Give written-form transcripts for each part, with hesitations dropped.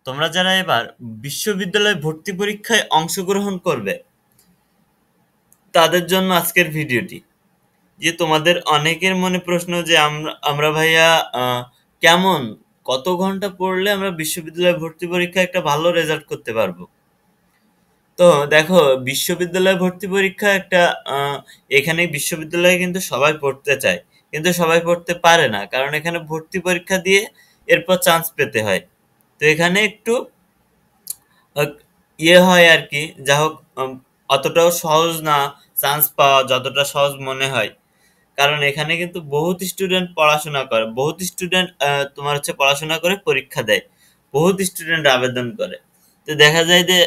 তোমরা যারা এবার বিশ্ববিদ্যালয় ভর্তি পরীক্ষায় অংশগ্রহণ করবে তাদের জন্য আজকের ভিডিওটি। যে তোমাদের অনেকের মনে প্রশ্ন যে আমরা ভাইয়া কেমন কত ঘন্টা পড়লে আমরা বিশ্ববিদ্যালয় ভর্তি পরীক্ষায় একটা ভালো রেজাল্ট করতে পারবো। তো দেখো, বিশ্ববিদ্যালয় ভর্তি পরীক্ষা একটা এখানে বিশ্ববিদ্যালয়ে কিন্তু সবাই পড়তে চায়, কিন্তু সবাই পড়তে পারে না, কারণ এখানে ভর্তি পরীক্ষা দিয়ে এরপর চান্স পেতে হয়। তো এখানে একটু আহ, ইয়ে হয় আর কি। যা হোক, অতটাও সহজ না চান্স পাওয়া যতটা সহজ মনে হয়, কারণ এখানে কিন্তু বহুত স্টুডেন্ট পড়াশোনা করে, বহুত স্টুডেন্ট তোমার হচ্ছে পড়াশোনা করে পরীক্ষা দেয়, বহুত স্টুডেন্ট আবেদন করে। তো দেখা যায় যে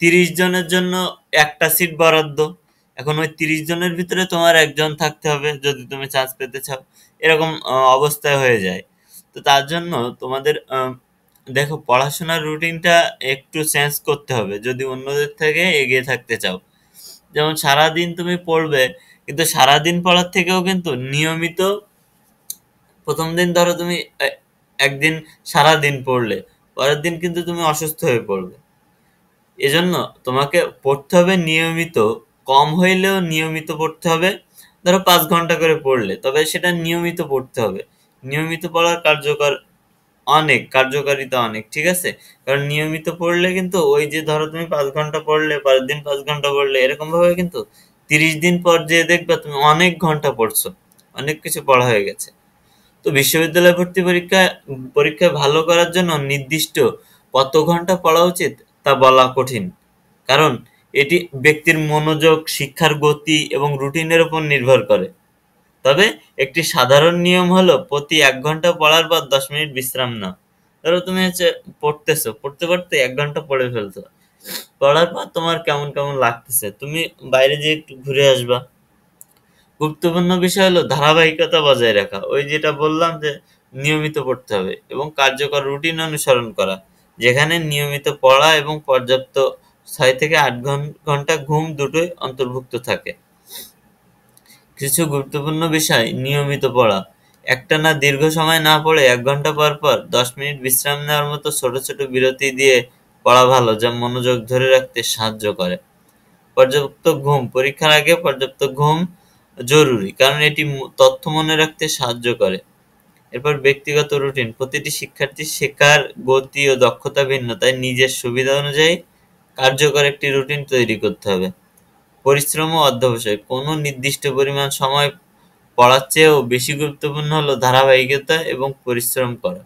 30 জনের জন্য একটা সিট বরাদ্দ। এখন ওই 30 জনের ভিতরে তোমার একজন থাকতে হবে যদি তুমি চান্স পেতে চাও, এরকম অবস্থায় হয়ে যায়। তো তার জন্য তোমাদের দেখো, পড়াশোনার রুটিনটা একটু চেঞ্জ করতে হবে যদি অন্যদের থেকে এগিয়ে থাকতে চাও। যেমন সারাদিন তুমি পড়বে, কিন্তু সারাদিন পড়ার থেকেও কিন্তু নিয়মিত প্রথম দিন ধরো তুমি একদিন সারাদিন পড়লে, পরের দিন কিন্তু তুমি অসুস্থ হয়ে পড়বে। এজন্য তোমাকে পড়তে হবে নিয়মিত, কম হইলেও নিয়মিত পড়তে হবে। ধরো 5 ঘন্টা করে পড়লে, তবে সেটা নিয়মিত পড়তে হবে। নিয়মিত পড়ার কার্যকারিতা অনেক, ঠিক আছে। কারণ নিয়মিত পড়লে কিন্তু ওই যে ধরো তুমি 5 ঘন্টা পড়লে, পরের দিন 5 ঘন্টা পড়লে, এরকম ভাবে কিন্তু 30 দিন পর যে দেখবে তুমি অনেক ঘন্টা পড়ছো, অনেক কিছু পড়া হয়ে গেছে। তো বিশ্ববিদ্যালয় ভর্তি পরীক্ষায় ভালো করার জন্য নির্দিষ্ট কত ঘন্টা পড়া উচিত তা বলা কঠিন, কারণ এটি ব্যক্তির মনোযোগ, শিক্ষার গতি এবং রুটিনের উপর নির্ভর করে। তবে একটি সাধারণ নিয়ম হলো প্রতি 1 ঘন্টা পড়ার পর 10 মিনিট বিশ্রাম নাও। ধরো তুমি হচ্ছে পড়তে পড়তে 1 ঘন্টা পড়ে ফেলছো, পড়ার পর তোমার কেমন কেমন লাগতেছে, তুমি বাইরে যেয়ে একটু ঘুরে আসবা। গুরুত্বপূর্ণ বিষয় হলো ধারাবাহিকতা বজায় রাখা, ওই যেটা বললাম যে নিয়মিত পড়তে হবে এবং কার্যকর রুটিন অনুসরণ করা, যেখানে নিয়মিত পড়া এবং পর্যাপ্ত 6 থেকে 8 ঘন্টা ঘুম দুটোই অন্তর্ভুক্ত থাকে। কিছু গুরুত্বপূর্ণ বিষয়: নিয়মিত পড়া, একটানা দীর্ঘ সময় না পড়ে 1 ঘন্টা পর পর 10 মিনিট বিশ্রাম নেওয়ার মতো ছোট ছোট বিরতি দিয়ে পড়া ভালো, যা মনোযোগ ধরে রাখতে সাহায্য করে। পর্যাপ্ত ঘুম, পরীক্ষার আগে পর্যাপ্ত ঘুম জরুরি, কারণ এটি তথ্য মনে রাখতে সাহায্য করে। এরপর ব্যক্তিগত রুটিন, প্রতিটি শিক্ষার্থীর শেখার গতি ও দক্ষতা ভিন্ন, তাই নিজের সুবিধা অনুযায়ী কার্যকর একটি রুটিন তৈরি করতে হবে। পরিশ্রম ও অধ্যবসায়, কোনো নির্দিষ্ট পরিমাণ সময় পড়ার চেয়েও বেশি গুরুত্বপূর্ণ হলো ধারাবাহিকতা এবং পরিশ্রম করা।